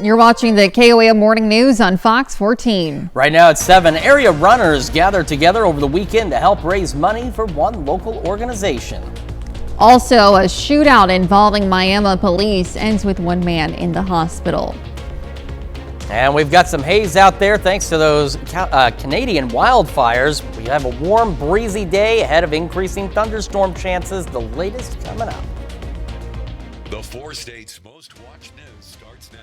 You're watching the KOAM Morning News on Fox 14. Right now at 7, area runners gathered together over the weekend to help raise money for one local organization. Also, a shootout involving Miami police ends with one man in the hospital. And we've got some haze out there thanks to those Canadian wildfires. We have a warm, breezy day ahead of increasing thunderstorm chances. The latest coming up. The 4 states' most watched news starts now.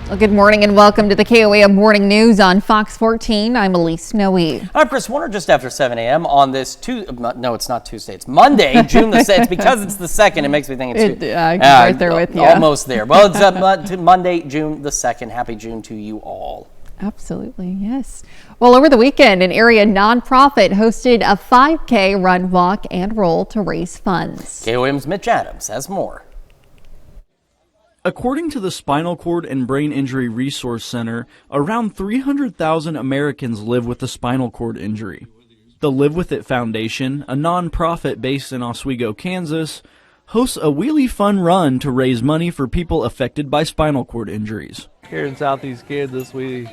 Well, good morning and welcome to the KOAM Morning News on Fox 14. I'm Elise Noe. I'm Chris Warner, just after 7 a.m. on this no, it's not Tuesday. It's Monday, June the 2nd. It's because it's the 2nd. It makes me think it's right there with you. Almost there. Well, it's Monday, June the 2nd. Happy June to you all. Absolutely, yes. Well, over the weekend, an area nonprofit hosted a 5K run, walk, and roll to raise funds. KOAM's Mitch Adams has more. According to the Spinal Cord and Brain Injury Resource Center, around 300,000 Americans live with a spinal cord injury. The Live With It Foundation, a nonprofit based in Oswego, Kansas, hosts a wheelie fun run to raise money for people affected by spinal cord injuries. Here in Southeast Kansas, we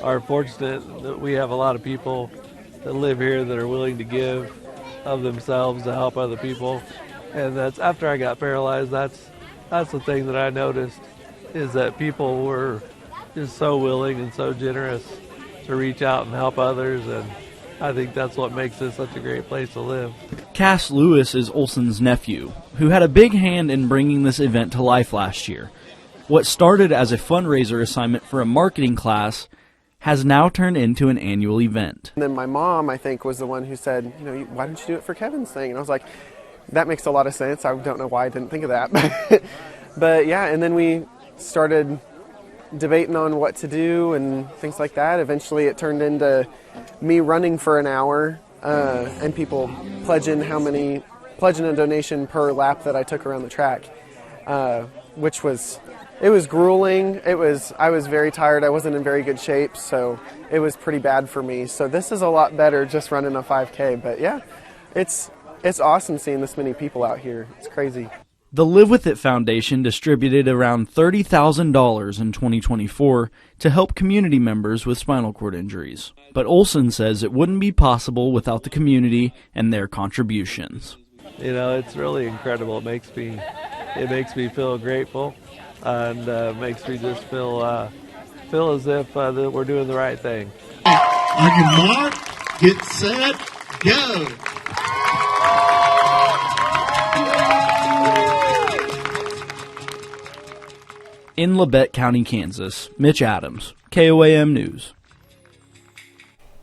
are fortunate that we have a lot of people that live here that are willing to give of themselves to help other people. And that's after I got paralyzed, that's the thing that I noticed, is that people were just so willing and so generous to reach out and help others, and I think that's what makes this such a great place to live. Cass Lewis is Olson's nephew, who had a big hand in bringing this event to life last year. What started as a fundraiser assignment for a marketing class has now turned into an annual event. And then my mom, I think, was the one who said, why don't you do it for Kevin's thing? And I was like, that makes a lot of sense. I don't know why I didn't think of that. But yeah, and then we started debating on what to do and things like that. Eventually it turned into me running for an hour and people pledging a donation per lap that I took around the track, which was, it was grueling. I was very tired. I wasn't in very good shape, so it was pretty bad for me. So this is a lot better just running a 5K. But yeah, it's awesome seeing this many people out here. It's crazy. The Live With It Foundation distributed around $30,000 in 2024 to help community members with spinal cord injuries. But Olson says it wouldn't be possible without the community and their contributions. It's really incredible. It makes me feel grateful, and makes me just feel as if that we're doing the right thing. On your mark, get set, go. In Labette County, Kansas, Mitch Adams, KOAM News.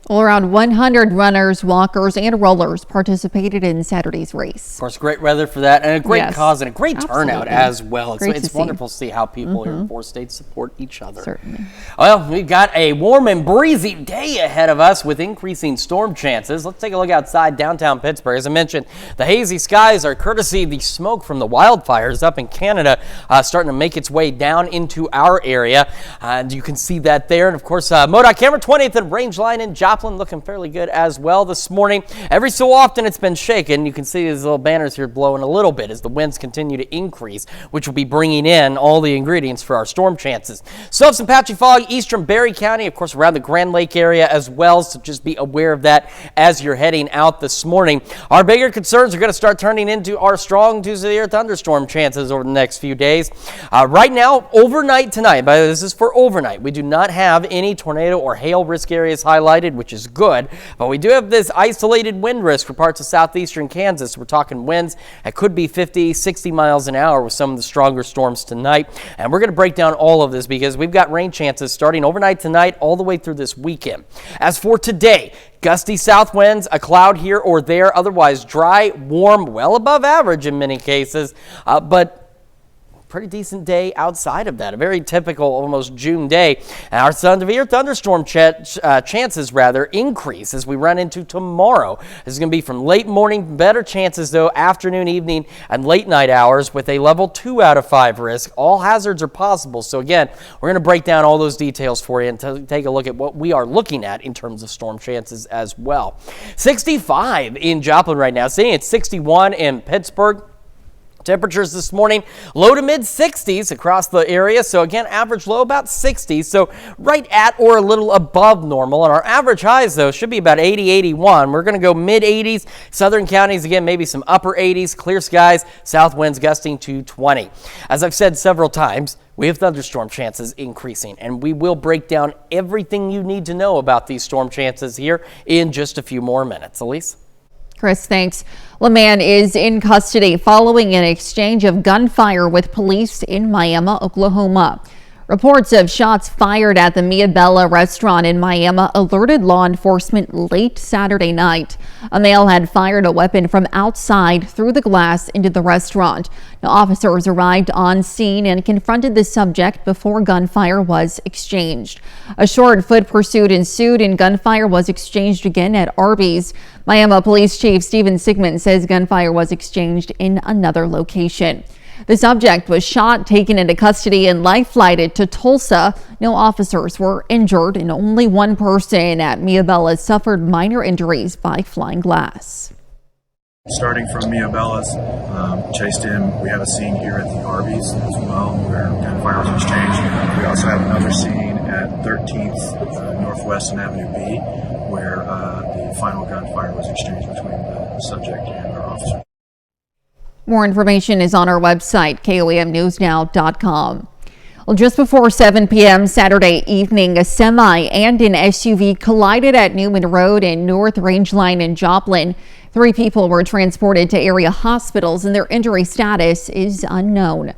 Well, around 100 runners, walkers, and rollers participated in Saturday's race. Of course, great weather for that, and a great cause and a great Absolutely. turnout as well. It's wonderful to see how people here in 4 states support each other. Certainly. Well, we've got a warm and breezy day ahead of us with increasing storm chances. Let's take a look outside downtown Pittsburgh. As I mentioned, the hazy skies are courtesy of the smoke from the wildfires up in Canada starting to make its way down into our area. And you can see that there. And of course, MoDOT camera 20th and range line in Joplin looking fairly good as well this morning. Every so often it's been shaken. You can see these little banners here blowing a little bit as the winds continue to increase, which will be bringing in all the ingredients for our storm chances. Still have some patchy fog eastern Berry County, of course, around the Grand Lake area as well, so just be aware of that as you're heading out this morning. Our bigger concerns are going to start turning into our strong to severe thunderstorm chances over the next few days. Right now, overnight tonight, but this is for overnight, we do not have any tornado or hail risk areas highlighted, which is good, but we do have this isolated wind risk for parts of southeastern Kansas. We're talking winds that could be 50, 60 miles an hour with some of the stronger storms tonight, and we're going to break down all of this because we've got rain chances starting overnight tonight all the way through this weekend. As for today, gusty south winds, a cloud here or there, otherwise dry, warm, well above average in many cases, but pretty decent day outside of that. A very typical, almost June day. And our severe thunderstorm chances increase as we run into tomorrow. This is going to be from late morning, better chances though, afternoon, evening, and late night hours with a level 2 out of 5 risk. All hazards are possible. So again, we're going to break down all those details for you and take a look at what we are looking at in terms of storm chances as well. 65 in Joplin right now, seeing it's 61 in Pittsburgh. Temperatures this morning, low to mid 60s across the area. So again, average low about 60. So right at or a little above normal. And our average highs, though, should be about 80, 81. We're going to go mid 80s. Southern counties, again, maybe some upper 80s. Clear skies, south winds gusting to 20. As I've said several times, we have thunderstorm chances increasing, and we will break down everything you need to know about these storm chances here in just a few more minutes. Elise? Chris, thanks. A man is in custody following an exchange of gunfire with police in Miami, Oklahoma. Reports of shots fired at the Mia Bella restaurant in Miami alerted law enforcement late Saturday night. A male had fired a weapon from outside through the glass into the restaurant. Now, officers arrived on scene and confronted the subject before gunfire was exchanged. A short foot pursuit ensued and gunfire was exchanged again at Arby's. Miami Police Chief Stephen Sigmund says gunfire was exchanged in another location. The subject was shot, taken into custody, and life-flighted to Tulsa. No officers were injured, and only one person at Mia Bella suffered minor injuries by flying glass. Starting from Mia Bella's, chased him. We have a scene here at the Arby's as well where gunfire was exchanged. We also have another scene at 13th Northwest and Avenue B where the final gunfire was exchanged between the subject and our officer. More information is on our website, KOAMnewsnow.com. Well, just before 7 p.m. Saturday evening, a semi and an SUV collided at Newman Road in North Rangeline in Joplin. 3 people were transported to area hospitals and their injury status is unknown.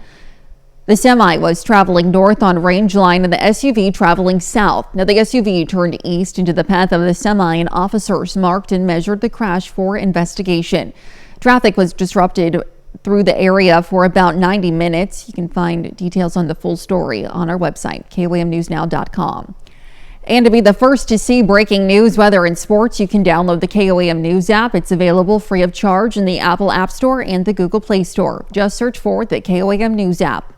The semi was traveling north on Rangeline and the SUV traveling south. Now, the SUV turned east into the path of the semi and officers marked and measured the crash for investigation. Traffic was disrupted through the area for about 90 minutes. You can find details on the full story on our website, KOAMnewsnow.com. And to be the first to see breaking news, weather, and sports, you can download the KOAM News app. It's available free of charge in the Apple App Store and the Google Play Store. Just search for the KOAM News app.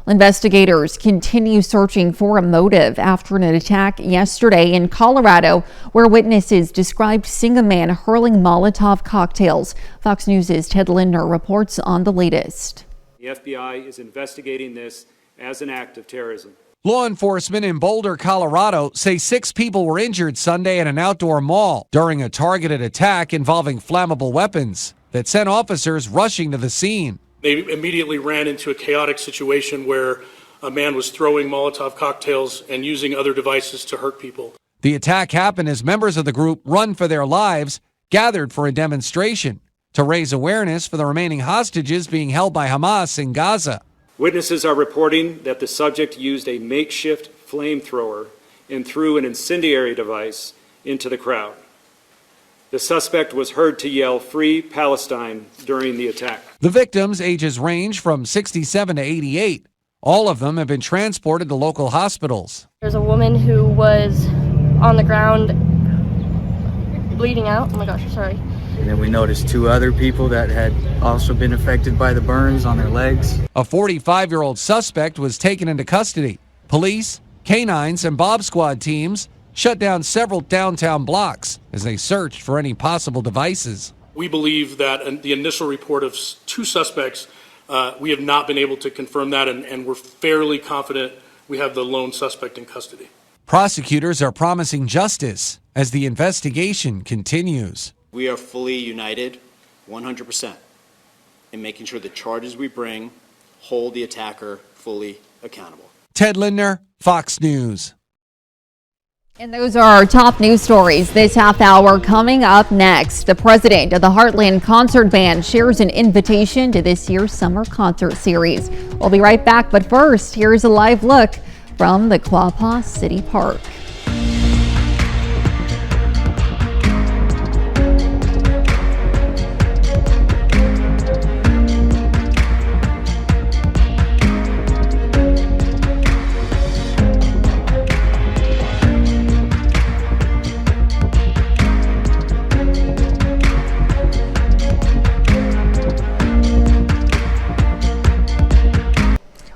Investigators continue searching for a motive after an attack yesterday in Colorado, where witnesses described seeing a man hurling Molotov cocktails. Fox News' Ted Lindner reports on the latest. The FBI is investigating this as an act of terrorism. Law enforcement in Boulder, Colorado say 6 people were injured Sunday at an outdoor mall during a targeted attack involving flammable weapons that sent officers rushing to the scene. They immediately ran into a chaotic situation where a man was throwing Molotov cocktails and using other devices to hurt people. The attack happened as members of the group Run for Their Lives gathered for a demonstration to raise awareness for the remaining hostages being held by Hamas in Gaza. Witnesses are reporting that the subject used a makeshift flamethrower and threw an incendiary device into the crowd. The suspect was heard to yell, "Free Palestine," during the attack. The victims' ages range from 67 to 88. All of them have been transported to local hospitals. There's a woman who was on the ground bleeding out. Oh my gosh, sorry. And then we noticed 2 other people that had also been affected by the burns on their legs. A 45-year-old suspect was taken into custody. Police, canines, and Bob Squad teams shut down several downtown blocks as they searched for any possible devices. We believe that the initial report of 2 suspects, we have not been able to confirm that, and we're fairly confident we have the lone suspect in custody. Prosecutors are promising justice as the investigation continues. We are fully united, 100%, in making sure the charges we bring hold the attacker fully accountable. Ted Lindner, Fox News. And those are our top news stories this half hour. Coming up next, the president of the Heartland Concert Band shares an invitation to this year's summer concert series. We'll be right back, but first, here's a live look from the Quapaw City Park.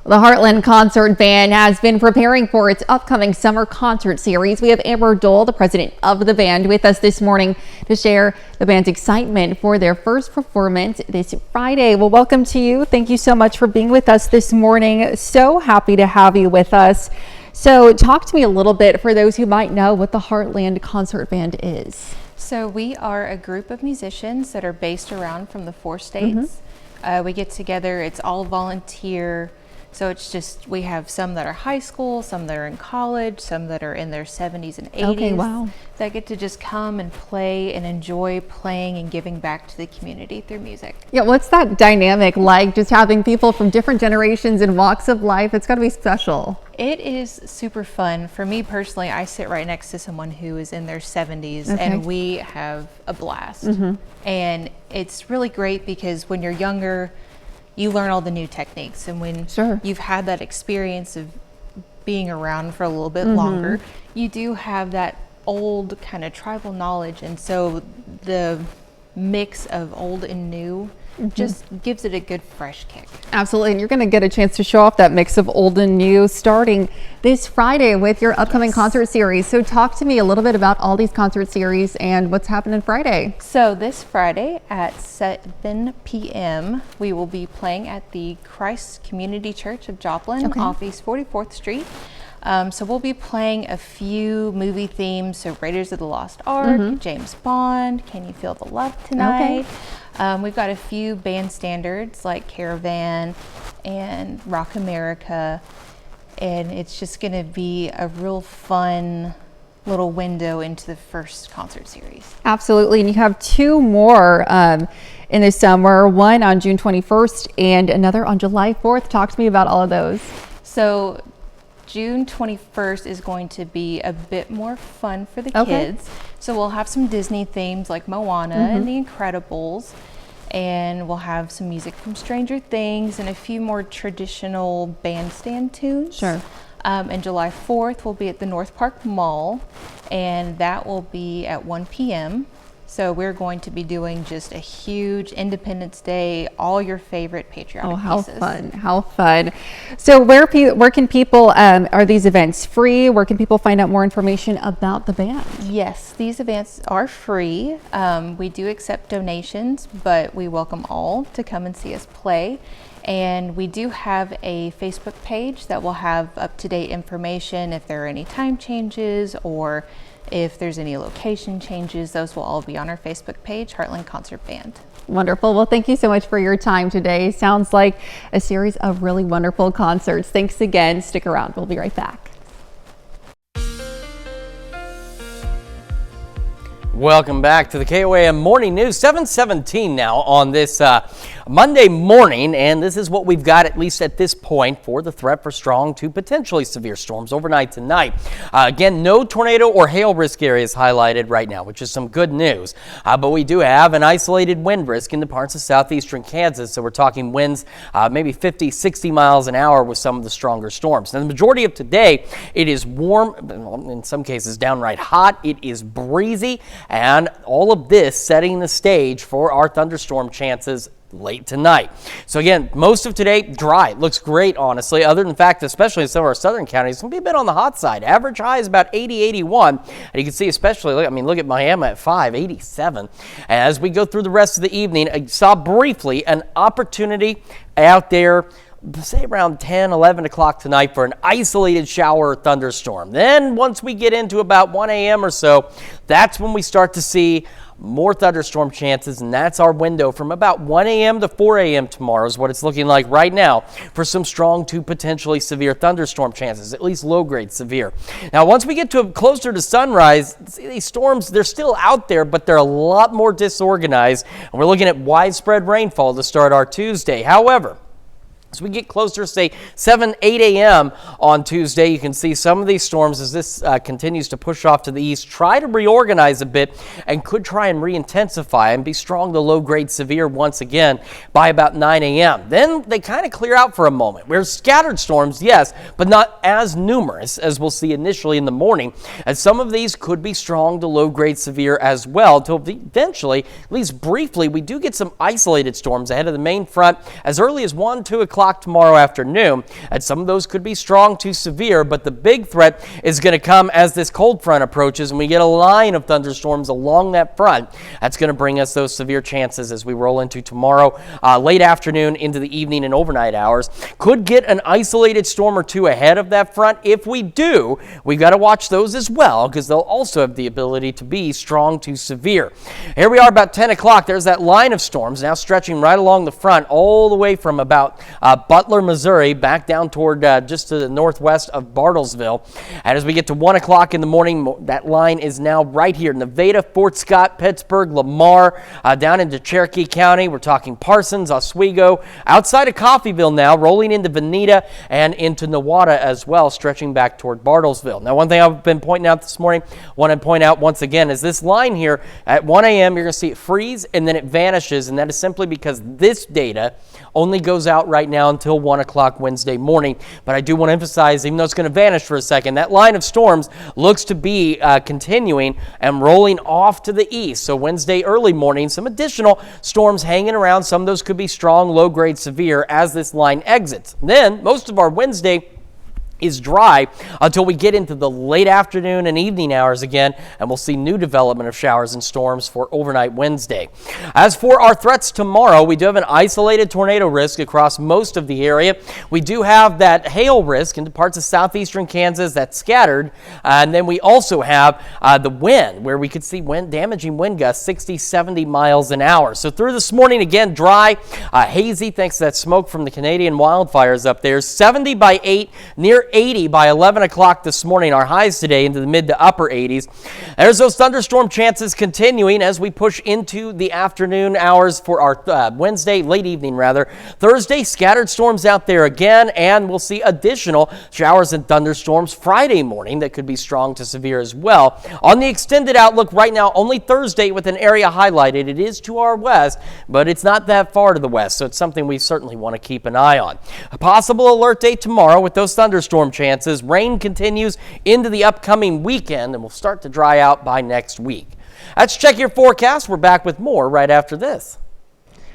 The Heartland Concert Band has been preparing for its upcoming summer concert series. We have Amber Dole, the president of the band, with us this morning to share the band's excitement for their first performance this Friday. Well, welcome to you. Thank you so much for being with us this morning. So happy to have you with us. So talk to me a little bit for those who might know what the Heartland Concert Band is. So we are a group of musicians that are based around from the 4 states. We get together, it's all volunteer. So it's just, we have some that are high school, some that are in college, some that are in their 70s and 80s. Okay, wow. That get to just come and play and enjoy playing and giving back to the community through music. Yeah, what's that dynamic like, just having people from different generations and walks of life? It's got to be special. It is super fun. For me personally, I sit right next to someone who is in their 70s and we have a blast. And it's really great because when you're younger, you learn all the new techniques, and when you've had that experience of being around for a little bit longer, you do have that old kind of tribal knowledge, and so the mix of old and new just gives it a good fresh kick. Absolutely, and you're going to get a chance to show off that mix of old and new starting this Friday with your upcoming concert series. So talk to me a little bit about all these concert series and what's happening Friday. So this Friday at 7 p.m. we will be playing at the Christ Community Church of Joplin off East 44th Street. So we'll be playing a few movie themes, so Raiders of the Lost Ark, James Bond, Can You Feel the Love Tonight? We've got a few band standards like Caravan and Rock America, and it's just going to be a real fun little window into the first concert series. Absolutely, and you have 2 more in the summer, one on June 21st and another on July 4th. Talk to me about all of those. So June 21st is going to be a bit more fun for the kids. So we'll have some Disney themes like Moana and The Incredibles, and we'll have some music from Stranger Things and a few more traditional bandstand tunes. And July 4th will be at the North Park Mall, and that will be at 1 p.m. So we're going to be doing just a huge Independence Day, all your favorite patriotic pieces. Fun, how fun. So where can people, are these events free? Where can people find out more information about the band? Yes, these events are free. We do accept donations, but we welcome all to come and see us play. And we do have a Facebook page that will have up-to-date information if there are any time changes or if there's any location changes. Those will all be on our Facebook page, Heartland Concert Band. Wonderful. Well, thank you so much for your time today. Sounds like a series of really wonderful concerts. Thanks again. Stick around. We'll be right back. Welcome back to the KOAM Morning News, 7:17 now on this Monday morning, and this is what we've got, at least at this point, for the threat for strong to potentially severe storms overnight tonight. Again, no tornado or hail risk areas highlighted right now, which is some good news, but we do have an isolated wind risk in the parts of southeastern Kansas, so we're talking winds maybe 50, 60 miles an hour with some of the stronger storms. Now, the majority of today, it is warm, in some cases downright hot, it is breezy, and all of this setting the stage for our thunderstorm chances late tonight. So again, most of today dry. It looks great, honestly, other than the fact, especially in some of our southern counties, it's going to be a bit on the hot side. Average high is about 80, 81. And you can see, especially, look at Miami at 5, 87. As we go through the rest of the evening, I saw briefly an opportunity out there, say around 10, 11 o'clock tonight for an isolated shower or thunderstorm. Then once we get into about 1 a.m. or so, that's when we start to see more thunderstorm chances, and that's our window from about 1 a.m. to 4 a.m. tomorrow is what it's looking like right now for some strong to potentially severe thunderstorm chances, at least low-grade severe. Now, once we get to closer to sunrise, these storms, they're still out there, but they're a lot more disorganized, and we're looking at widespread rainfall to start our Tuesday. However, as we get closer, say 7, 8 a.m. on Tuesday, you can see some of these storms as this continues to push off to the east, try to reorganize a bit and could try and re-intensify and be strong to low-grade severe once again by about 9 a.m. Then they kind of clear out for a moment. We're scattered storms, yes, but not as numerous as we'll see initially in the morning, as some of these could be strong to low-grade severe as well, till eventually, at least briefly, we do get some isolated storms ahead of the main front as early as 1, 2 o'clock o'clock tomorrow afternoon. And some of those could be strong to severe, but the big threat is going to come as this cold front approaches and we get a line of thunderstorms along that front. That's going to bring us those severe chances as we roll into tomorrow, late afternoon into the evening and overnight hours. Could get an isolated storm or two ahead of that front. If we do, we've got to watch those as well because they'll also have the ability to be strong to severe. Here we are about 10 o'clock. There's that line of storms now stretching right along the front all the way from about Butler, Missouri, back down toward just to the northwest of Bartlesville. And as we get to 1 o'clock in the morning, that line is now right here. Nevada, Fort Scott, Pittsburgh, Lamar, down into Cherokee County. We're talking Parsons, Oswego, outside of Coffeyville now, rolling into Veneta and into Nowata as well, stretching back toward Bartlesville. Now, one thing I've been pointing out this morning, want to point out once again, is this line here at 1 a.m., you're going to see it freeze and then it vanishes, and that is simply because this data only goes out right now until 1 o'clock Wednesday morning. But I do want to emphasize, even though it's going to vanish for a second, that line of storms looks to be continuing and rolling off to the east. So Wednesday early morning, some additional storms hanging around. Some of those could be strong, low-grade, severe as this line exits. Then most of our Wednesday is dry until we get into the late afternoon and evening hours again, and we'll see new development of showers and storms for overnight Wednesday. As for our threats tomorrow, we do have an isolated tornado risk across most of the area. We do have that hail risk into parts of southeastern Kansas that's scattered, and then we also have the wind, where we could see damaging wind gusts 60, 70 miles an hour. So through this morning, again, dry, hazy, thanks to that smoke from the Canadian wildfires up there. 70 by 8, near 80 by 11 o'clock this morning. Our highs today into the mid to upper 80s. There's those thunderstorm chances continuing as we push into the afternoon hours for our Wednesday, late evening rather. Thursday, scattered storms out there again, and we'll see additional showers and thunderstorms Friday morning that could be strong to severe as well. On the extended outlook right now, only Thursday with an area highlighted. It is to our west, but it's not that far to the west, so it's something we certainly want to keep an eye on. A possible alert day tomorrow with those thunderstorm chances. Rain continues into the upcoming weekend and will start to dry out by next week. Let's check your forecast. We're back with more right after this.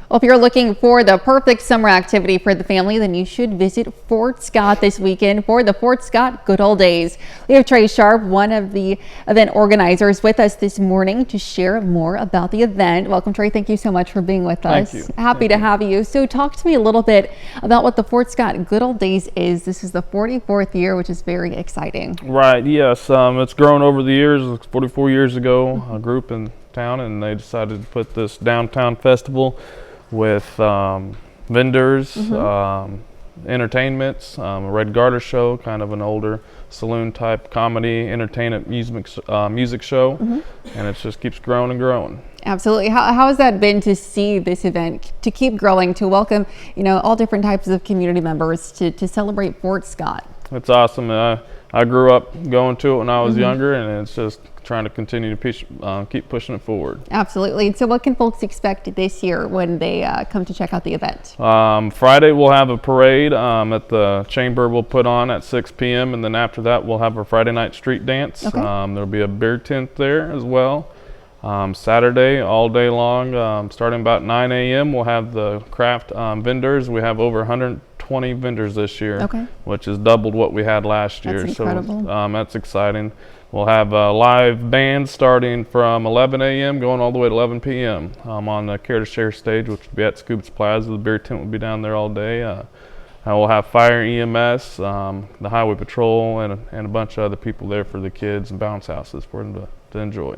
Well, if you're looking for the perfect summer activity for the family, then you should visit Fort Scott this weekend for the Fort Scott Good Old Days. We have Trey Sharp, one of the event organizers, with us this morning to share more about the event. Welcome, Trey. Thank you so much for being with us. Thank you. Happy to have you. So talk to me a little bit about what the Fort Scott Good Old Days is. This is the 44th year, which is very exciting. Right, yes. It's grown over the years. 44 years ago, a group in town, and they decided to put this downtown festival with vendors, entertainments, a Red Garter show, kind of an older saloon type comedy, entertainment music show, and it just keeps growing and growing. Absolutely. How has that been to see this event, to keep growing, to welcome, all different types of community members to celebrate Fort Scott? It's awesome. I grew up going to it when I was younger, and it's just trying to continue to keep pushing it forward. Absolutely. So what can folks expect this year when they come to check out the event? Friday we'll have a parade at the Chamber we'll put on at 6 p.m. and then after that we'll have a Friday night street dance. Okay. There'll be a beer tent there as well. Saturday all day long, starting about 9 a.m. we'll have the craft vendors. We have over 120 vendors this year, which is doubled what we had last year. That's incredible. So that's exciting. We'll have a live band starting from 11 a.m. going all the way to 11 p.m. On the Care to Share stage, which will be at Scoop's Plaza. The beer tent will be down there all day. We'll have fire, EMS, the highway patrol, and a bunch of other people there for the kids and bounce houses for them to enjoy.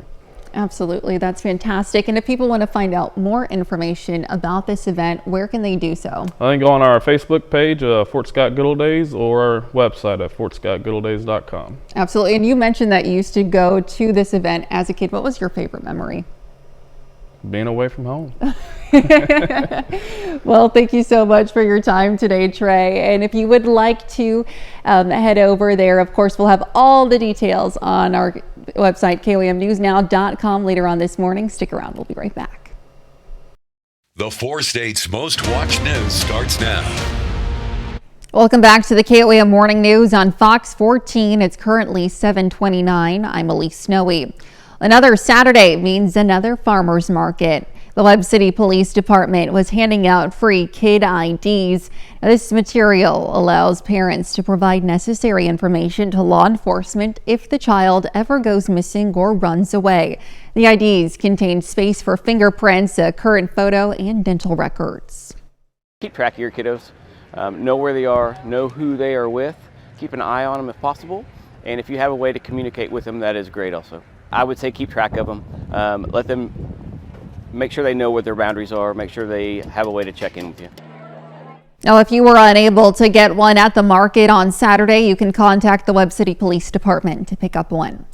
Absolutely. That's fantastic. And if people want to find out more information about this event, where can they do so? I think on our Facebook page, Fort Scott Good Old Days, or our website at fortscottgoodoldays.com. Absolutely. And you mentioned that you used to go to this event as a kid. What was your favorite memory? Being away from home. Well, thank you so much for your time today, Trey. And if you would like to head over there, of course, we'll have all the details on our website, KOAMnewsnow.com, later on this morning. Stick around. We'll be right back. The 4 states' most watched news starts now. Welcome back to the KOAM Morning News on Fox 14. It's currently 7:29. I'm Elise Snowy. Another Saturday means another farmers market. The Webb City Police Department was handing out free kid IDs. Now, this material allows parents to provide necessary information to law enforcement if the child ever goes missing or runs away. The IDs contain space for fingerprints, a current photo, and dental records. Keep track of your kiddos, know where they are, know who they are with, keep an eye on them if possible, and if you have a way to communicate with them, that is great also. I would say keep track of them, let them make sure they know what their boundaries are, make sure they have a way to check in with you. Now, if you were unable to get one at the market on Saturday, you can contact the Webb City Police Department to pick up one.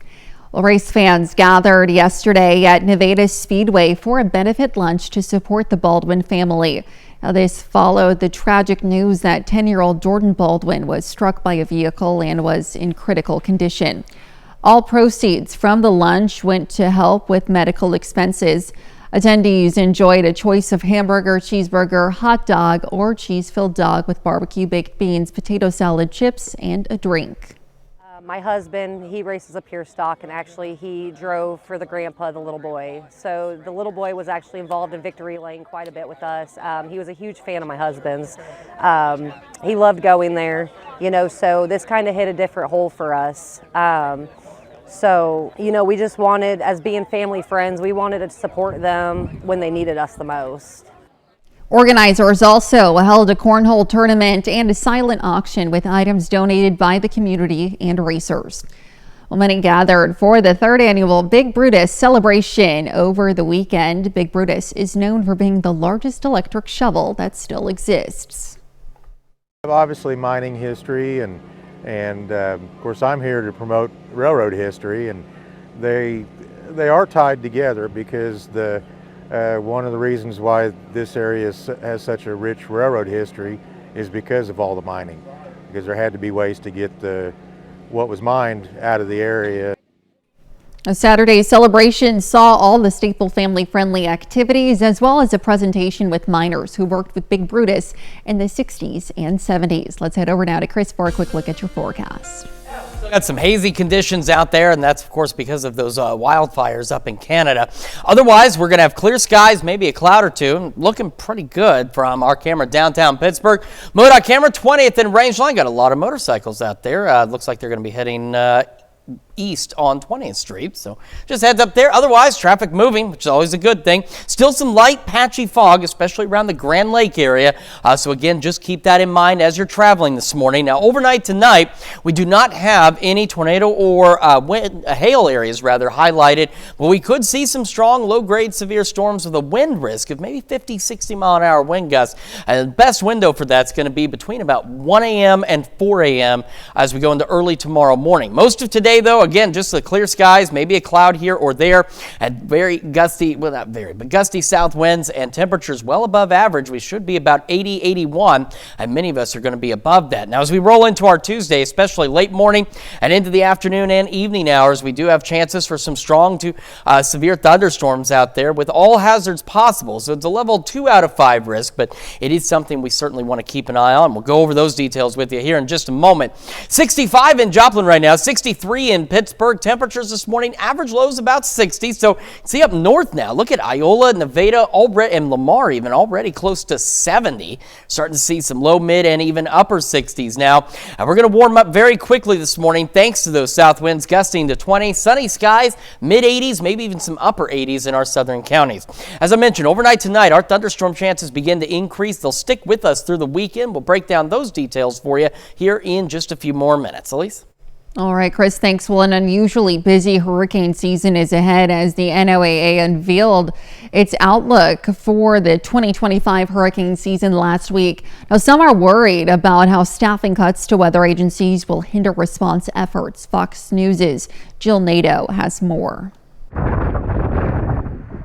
Well, race fans gathered yesterday at Nevada Speedway for a benefit lunch to support the Baldwin family. Now, this followed the tragic news that 10-year-old Jordan Baldwin was struck by a vehicle and was in critical condition. All proceeds from the lunch went to help with medical expenses. Attendees enjoyed a choice of hamburger, cheeseburger, hot dog, or cheese-filled dog with barbecue, baked beans, potato salad, chips, and a drink. My husband, he races a pure stock, and actually he drove for the grandpa, the little boy. So the little boy was actually involved in Victory Lane quite a bit with us. He was a huge fan of my husband's. He loved going there, you know, so this kind of hit a different hole for us. So, you know, we just wanted, as being family friends, we wanted to support them when they needed us the most. Organizers also held a cornhole tournament and a silent auction with items donated by the community and racers. Well, many gathered for the third annual Big Brutus celebration over the weekend. Big Brutus is known for being the largest electric shovel that still exists. Obviously mining history and of course I'm here to promote railroad history, and they are tied together because one of the reasons why this area has such a rich railroad history is because of all the mining, because there had to be ways to get what was mined out of the area. A Saturday celebration saw all the staple family-friendly activities, as well as a presentation with miners who worked with Big Brutus in the 60s and 70s. Let's head over now to Chris for a quick look at your forecast. Got some hazy conditions out there, and that's of course because of those wildfires up in Canada. Otherwise, we're going to have clear skies, maybe a cloud or two. Looking pretty good from our camera downtown Pittsburgh. MoDOT camera 20th and Rangeline. Got a lot of motorcycles out there. Looks like they're going to be heading east on 20th Street. So just heads up there. Otherwise, traffic moving, which is always a good thing. Still some light patchy fog, especially around the Grand Lake area. So again, just keep that in mind as you're traveling this morning. Now, overnight tonight, we do not have any tornado or hail areas rather highlighted, but we could see some strong low-grade severe storms with a wind risk of maybe 50, 60 mile an hour wind gusts. And the best window for that's going to be between about 1 a.m. and 4 a.m. as we go into early tomorrow morning. Most of today, though, again, just the clear skies, maybe a cloud here or there, and very gusty, well, not very, but gusty south winds and temperatures well above average. We should be about 80, 81, and many of us are going to be above that. Now, as we roll into our Tuesday, especially late morning and into the afternoon and evening hours, we do have chances for some strong to severe thunderstorms out there with all hazards possible. So it's a level 2 out of 5 risk, but it is something we certainly want to keep an eye on. We'll go over those details with you here in just a moment. 65 in Joplin right now, 63 in Pittsburgh. Temperatures this morning, average lows about 60. So see up north now, look at Iola, Nevada, already, and Lamar even already close to 70. Starting to see some low, mid, and even upper 60s now. And we're going to warm up very quickly this morning thanks to those south winds gusting to 20. Sunny skies, mid 80s, maybe even some upper 80s in our southern counties. As I mentioned, overnight tonight, our thunderstorm chances begin to increase. They'll stick with us through the weekend. We'll break down those details for you here in just a few more minutes. Elise? All right, Chris, thanks. Well, an unusually busy hurricane season is ahead as the NOAA unveiled its outlook for the 2025 hurricane season last week. Now, some are worried about how staffing cuts to weather agencies will hinder response efforts. Fox News' Jill Nato has more.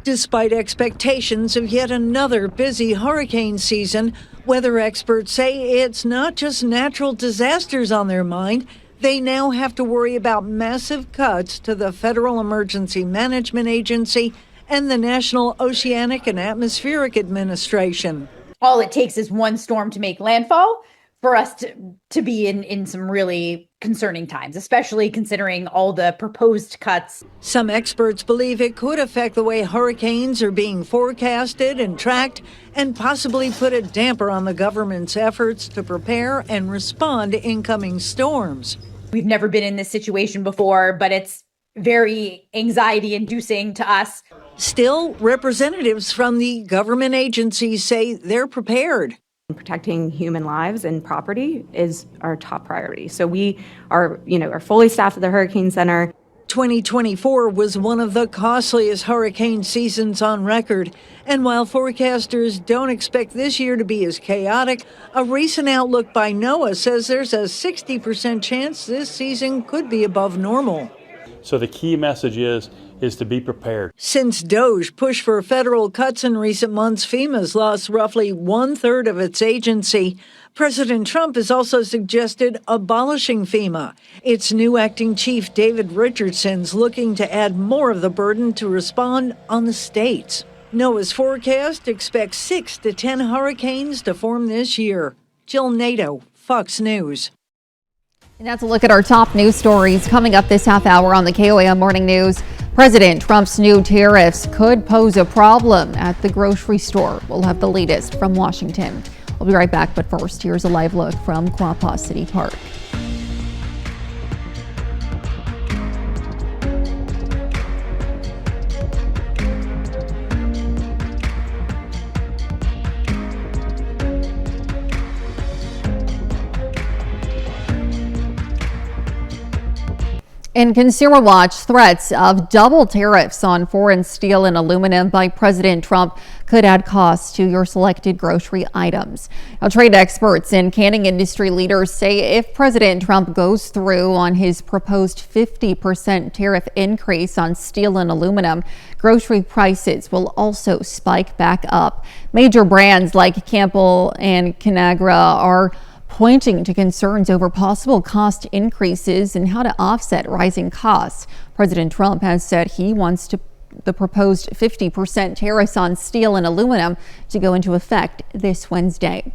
Despite expectations of yet another busy hurricane season, weather experts say it's not just natural disasters on their mind. They now have to worry about massive cuts to the Federal Emergency Management Agency and the National Oceanic and Atmospheric Administration. All it takes is one storm to make landfall for us to be in some really concerning times, especially considering all the proposed cuts. Some experts believe it could affect the way hurricanes are being forecasted and tracked, and possibly put a damper on the government's efforts to prepare and respond to incoming storms. We've never been in this situation before, but it's very anxiety-inducing to us. Still, representatives from the government agencies say they're prepared. Protecting human lives and property is our top priority. So we are fully staffed at the Hurricane Center. 2024 was one of the costliest hurricane seasons on record. And while forecasters don't expect this year to be as chaotic, a recent outlook by NOAA says there's a 60% chance this season could be above normal. So the key message is to be prepared. Since DOGE pushed for federal cuts in recent months, FEMA's lost roughly 1/3 of its agency. President Trump has also suggested abolishing FEMA. Its new acting chief, David Richardson's looking to add more of the burden to respond on the states. NOAA's forecast expects 6 to 10 hurricanes to form this year. Jill Nato, Fox News. And that's a look at our top news stories coming up this half hour on the KOAM Morning News. President Trump's new tariffs could pose a problem at the grocery store. We'll have the latest from Washington. We'll be right back, but first, here's a live look from Quapaw City Park. In Consumer Watch, threats of double tariffs on foreign steel and aluminum by President Trump could add costs to your selected grocery items. Now, trade experts and canning industry leaders say if President Trump goes through on his proposed 50% tariff increase on steel and aluminum, grocery prices will also spike back up. Major brands like Campbell and Conagra are pointing to concerns over possible cost increases and how to offset rising costs. President Trump has said he wants the proposed 50% tariffs on steel and aluminum to go into effect this Wednesday.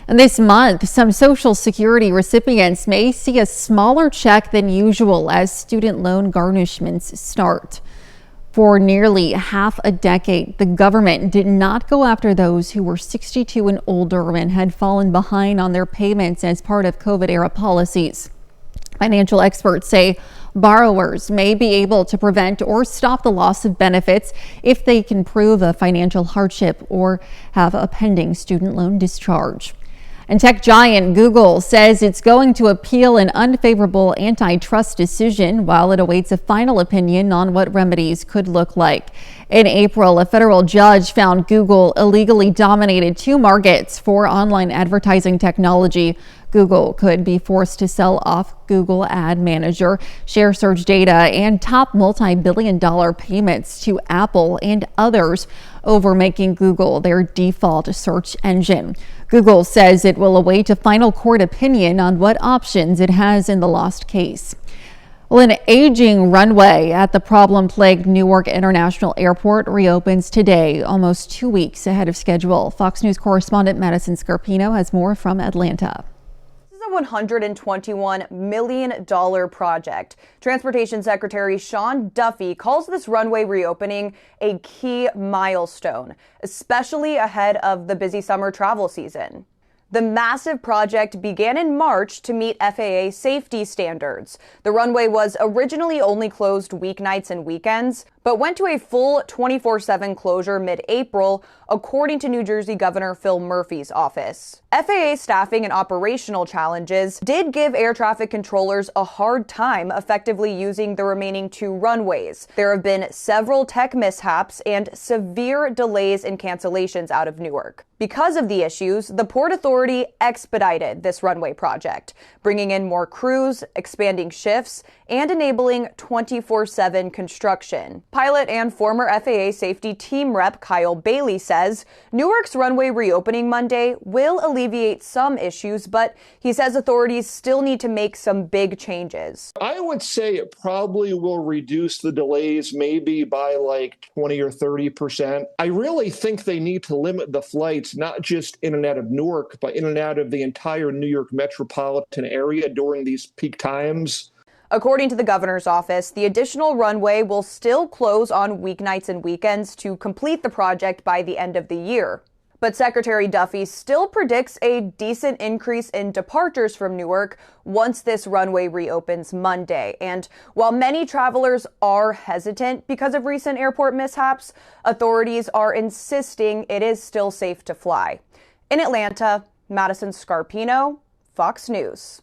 And this month, some Social Security recipients may see a smaller check than usual as student loan garnishments start. For nearly half a decade, the government did not go after those who were 62 and older and had fallen behind on their payments as part of COVID-era policies. Financial experts say borrowers may be able to prevent or stop the loss of benefits if they can prove a financial hardship or have a pending student loan discharge. And tech giant Google says it's going to appeal an unfavorable antitrust decision while it awaits a final opinion on what remedies could look like. In April, a federal judge found Google illegally dominated 2 markets for online advertising technology. Google could be forced to sell off Google Ad Manager, share search data, and top multi-billion-dollar payments to Apple and others over making Google their default search engine. Google says it will await a final court opinion on what options it has in the lost case. Well, an aging runway at the problem-plagued Newark International Airport reopens today, almost 2 weeks ahead of schedule. Fox News correspondent Madison Scarpino has more from Atlanta. A $121 million project. Transportation Secretary Sean Duffy calls this runway reopening a key milestone, especially ahead of the busy summer travel season. The massive project began in March to meet FAA safety standards. The runway was originally only closed weeknights and weekends, but went to a full 24/7 closure mid-April, according to New Jersey Governor Phil Murphy's office. FAA staffing and operational challenges did give air traffic controllers a hard time effectively using the remaining 2 runways. There have been several tech mishaps and severe delays and cancellations out of Newark. Because of the issues, the Port Authority expedited this runway project, bringing in more crews, expanding shifts, and enabling 24/7 construction. pilot and former FAA safety team rep Kyle Bailey says Newark's runway reopening Monday will alleviate some issues, but he says authorities still need to make some big changes. I would say it probably will reduce the delays maybe by like 20 or 30%. I really think they need to limit the flights, not just in and out of Newark, but in and out of the entire New York metropolitan area during these peak times. According to the governor's office, the additional runway will still close on weeknights and weekends to complete the project by the end of the year. But Secretary Duffy still predicts a decent increase in departures from Newark once this runway reopens Monday. And while many travelers are hesitant because of recent airport mishaps, authorities are insisting it is still safe to fly. In Atlanta, Madison Scarpino, Fox News.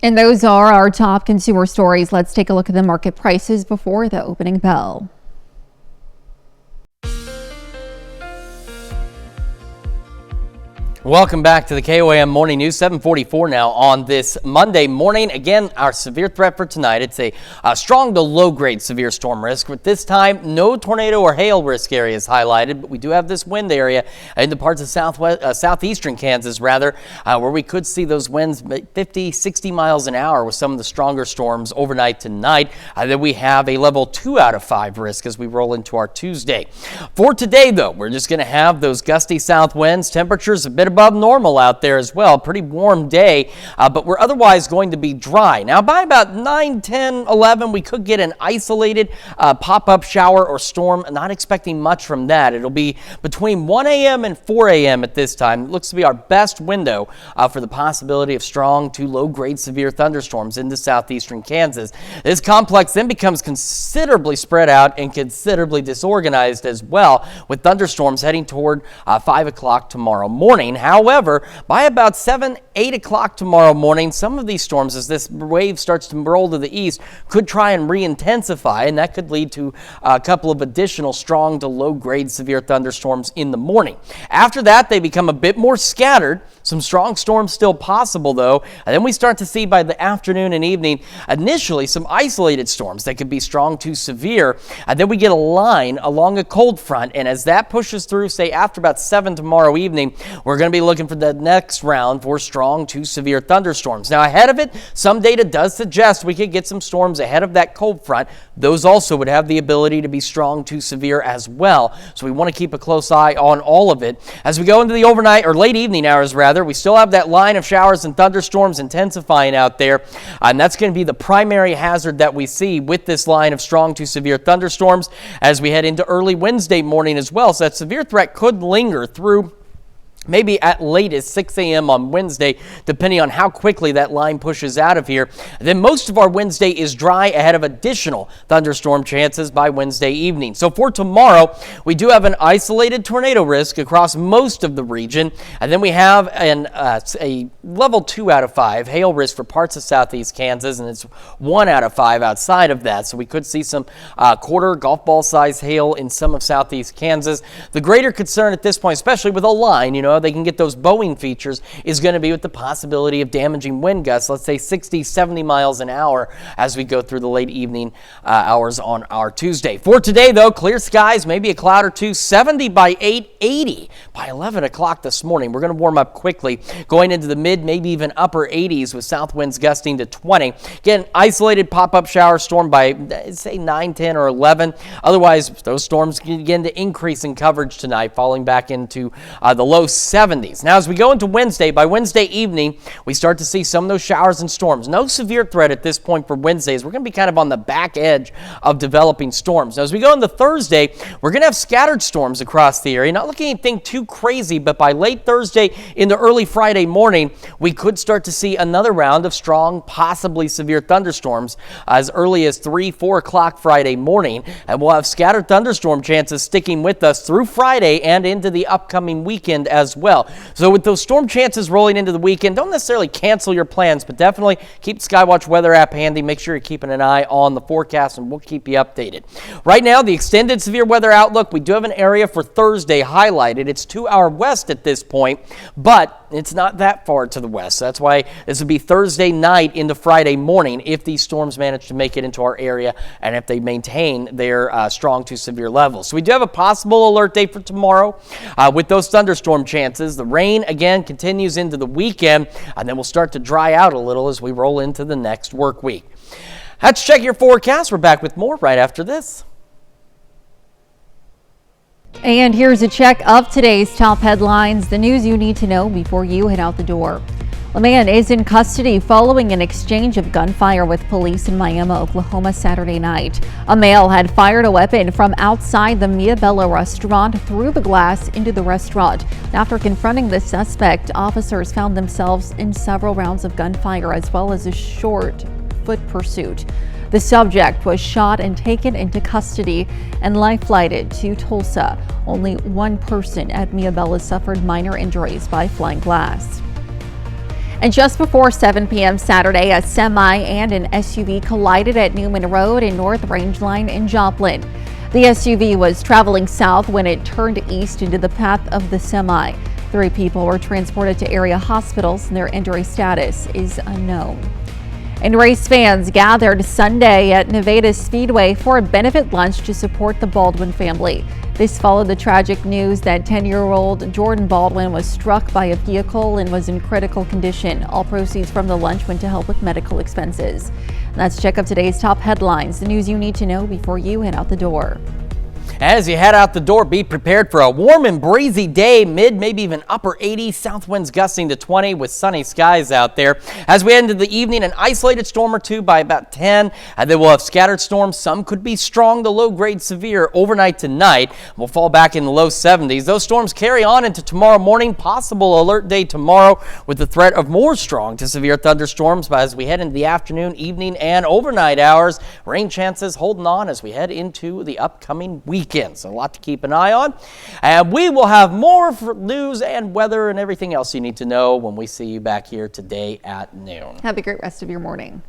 And those are our top consumer stories. Let's take a look at the market prices before the opening bell. Welcome back to the KOAM Morning News, 7:44 now on this Monday morning. Again, our severe threat for tonight, it's a strong to low-grade severe storm risk. But this time, no tornado or hail risk areas highlighted, but we do have this wind area in the parts of southeastern Kansas, where we could see those winds 50, 60 miles an hour with some of the stronger storms overnight tonight. Then we have a level 2 out of 5 risk as we roll into our Tuesday. For today, though, we're just going to have those gusty south winds, temperatures a bit above normal out there as well. Pretty warm day, but we're otherwise going to be dry. Now, by about 9, 10, 11, we could get an isolated pop-up shower or storm. Not expecting much from that. It'll be between 1 a.m. and 4 a.m. at this time. It looks to be our best window for the possibility of strong to low-grade severe thunderstorms into southeastern Kansas. This complex then becomes considerably spread out and considerably disorganized as well, with thunderstorms heading toward 5 o'clock tomorrow morning. However, by about 7, 8 o'clock tomorrow morning, some of these storms, as this wave starts to roll to the east, could try and re-intensify, and that could lead to a couple of additional strong to low-grade severe thunderstorms in the morning. After that, they become a bit more scattered. Some strong storms still possible, though, and then we start to see by the afternoon and evening, initially some isolated storms that could be strong to severe, and then we get a line along a cold front, and as that pushes through, say after about 7 tomorrow evening, we're going to be looking for the next round for strong to severe thunderstorms. Now, ahead of it, some data does suggest we could get some storms ahead of that cold front. Those also would have the ability to be strong to severe as well. So we want to keep a close eye on all of it. As we go into the overnight or late evening hours, rather, we still have that line of showers and thunderstorms intensifying out there. And that's going to be the primary hazard that we see with this line of strong to severe thunderstorms as we head into early Wednesday morning as well. So that severe threat could linger through maybe at latest 6 a.m. on Wednesday, depending on how quickly that line pushes out of here. Then most of our Wednesday is dry ahead of additional thunderstorm chances by Wednesday evening. So for tomorrow, we do have an isolated tornado risk across most of the region. And then we have a level 2 out of 5 hail risk for parts of southeast Kansas, and it's 1 out of 5 outside of that. So we could see some quarter golf ball size hail in some of southeast Kansas. The greater concern at this point, especially with a line, they can get those Boeing features, is going to be with the possibility of damaging wind gusts, let's say 60, 70 miles an hour as we go through the late evening hours on our Tuesday. For today, though, clear skies, maybe a cloud or two, 70 by 8, 80 by 11 o'clock this morning. We're going to warm up quickly, going into the mid, maybe even upper 80s with south winds gusting to 20. Again, isolated pop-up shower storm by, say, 9, 10, or 11. Otherwise, those storms begin to increase in coverage tonight, falling back into the low 70s. Now, as we go into Wednesday, by Wednesday evening, we start to see some of those showers and storms. No severe threat at this point for Wednesdays. We're going to be kind of on the back edge of developing storms. Now, as we go into Thursday, we're going to have scattered storms across the area. Not looking at anything too crazy, but by late Thursday into early Friday morning, we could start to see another round of strong, possibly severe thunderstorms as early as 3, 4 o'clock Friday morning. And we'll have scattered thunderstorm chances sticking with us through Friday and into the upcoming weekend as as well. So with those storm chances rolling into the weekend, don't necessarily cancel your plans, but definitely keep Skywatch weather app handy. Make sure you're keeping an eye on the forecast, and we'll keep you updated. Right now, the extended severe weather outlook, we do have an area for Thursday highlighted. It's to our west at this point, but it's not that far to the west. That's why this would be Thursday night into Friday morning if these storms manage to make it into our area and if they maintain their strong to severe levels. So we do have a possible alert day for tomorrow with those thunderstorm chances. The rain again continues into the weekend, and then we'll start to dry out a little as we roll into the next work week. Let's check your forecast. We're back with more right after this. And here's a check of today's top headlines, the news you need to know before you head out the door. A man is in custody following an exchange of gunfire with police in Miami, Oklahoma Saturday night. A male had fired a weapon from outside the Mia Bella restaurant through the glass into the restaurant. After confronting the suspect, officers found themselves in several rounds of gunfire as well as a short foot pursuit. The subject was shot and taken into custody and life-flighted to Tulsa. Only one person at Mia Bella suffered minor injuries by flying glass. And just before 7 p.m. Saturday, a semi and an SUV collided at Newman Road in North Rangeline in Joplin. The SUV was traveling south when it turned east into the path of the semi. 3 people were transported to area hospitals and their injury status is unknown. And race fans gathered Sunday at Nevada Speedway for a benefit lunch to support the Baldwin family. This followed the tragic news that 10-year-old Jordan Baldwin was struck by a vehicle and was in critical condition. All proceeds from the lunch went to help with medical expenses. And that's a check of today's top headlines, the news you need to know before you head out the door. As you head out the door, be prepared for a warm and breezy day, mid, maybe even upper 80s, south winds gusting to 20 with sunny skies out there. As we head into the evening, an isolated storm or two by about 10, and then we'll have scattered storms. Some could be strong to low-grade severe overnight tonight. We'll fall back in the low 70s. Those storms carry on into tomorrow morning. Possible alert day tomorrow with the threat of more strong to severe thunderstorms. But as we head into the afternoon, evening, and overnight hours, rain chances holding on as we head into the upcoming weekend. So a lot to keep an eye on. And we will have more news and weather and everything else you need to know when we see you back here today at noon. Have a great rest of your morning.